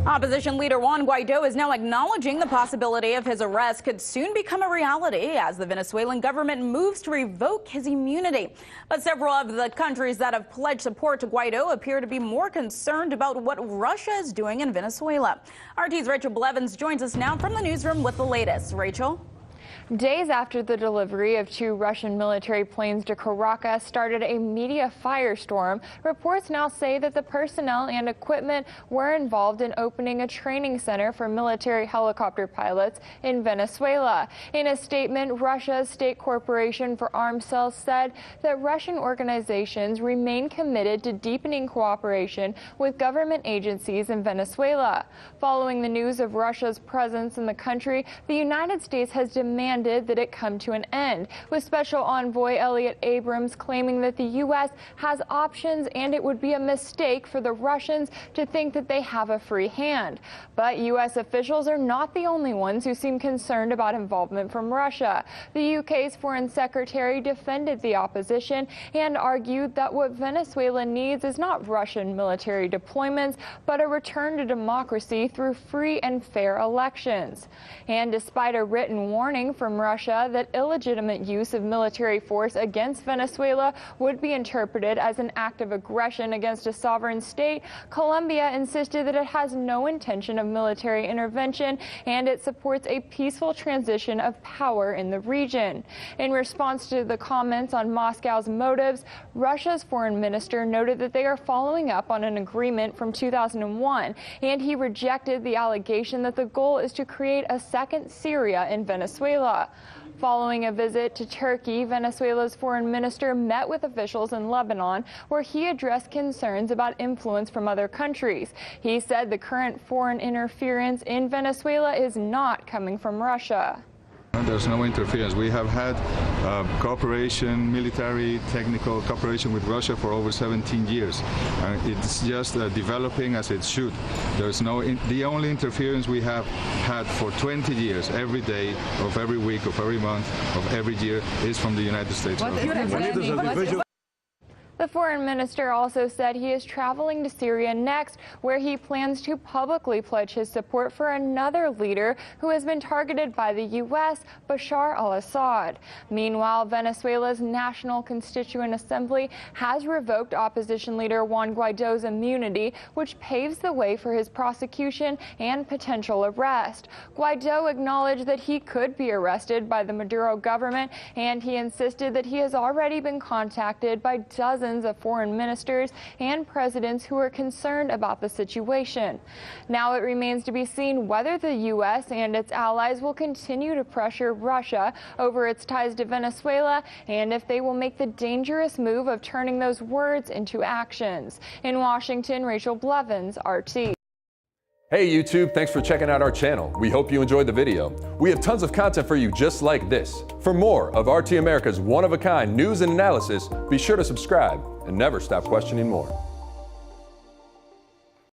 Opposition leader Juan Guaido is now acknowledging the possibility of his arrest could soon become a reality as the Venezuelan government moves to revoke his immunity. But several of the countries that have pledged support to Guaido appear to be more concerned about what Russia is doing in Venezuela. RT's Rachel Blevins joins us now from the newsroom with the latest. Rachel? Days after the delivery of 2 Russian military planes to Caracas started a media firestorm, reports now say that the personnel and equipment were involved in opening a training center for military helicopter pilots in Venezuela. In a statement, Russia's State Corporation for Arms Sales said that Russian organizations remain committed to deepening cooperation with government agencies in Venezuela. Following the news of Russia's presence in the country, the United States has demanded that it come to an end, with Special Envoy Elliot Abrams claiming that the U.S. has options and it would be a mistake for the Russians to think that they have a free hand. But U.S. officials are not the only ones who seem concerned about involvement from Russia. The UK's Foreign Secretary defended the opposition and argued that what Venezuela needs is not Russian military deployments, but a return to democracy through free and fair elections. And despite a written warning from Russia that illegitimate use of military force against Venezuela would be interpreted as an act of aggression against a sovereign state, Colombia insisted that it has no intention of military intervention and it supports a peaceful transition of power in the region. In response to the comments on Moscow's motives, Russia's foreign minister noted that they are following up on an agreement from 2001, and he rejected the allegation that the goal is to create a second Syria in Venezuela. Following a visit to Turkey, Venezuela's foreign minister met with officials in Lebanon, where he addressed concerns about influence from other countries. He said the current foreign interference in Venezuela is not coming from Russia. There's no interference. We have had cooperation, military, technical cooperation with Russia for over 17 years. It's just developing as it should. There's the only interference we have had for 20 years, every day of every week, of every month, of every year, is from the United States. The foreign minister also said he is traveling to Syria next, where he plans to publicly pledge his support for another leader who has been targeted by the U.S., Bashar al-Assad. Meanwhile, Venezuela's National Constituent Assembly has revoked opposition leader Juan Guaido's immunity, which paves the way for his prosecution and potential arrest. Guaido acknowledged that he could be arrested by the Maduro government, and he insisted that he has already been contacted by dozens of foreign ministers and presidents who are concerned about the situation. Now it remains to be seen whether the U.S. and its allies will continue to pressure Russia over its ties to Venezuela and if they will make the dangerous move of turning those words into actions. In Washington, Rachel Blevins, RT. Hey YouTube, thanks for checking out our channel. We hope you enjoyed the video. We have tons of content for you just like this. For more of RT America's one-of-a-kind news and analysis, be sure to subscribe and never stop questioning more.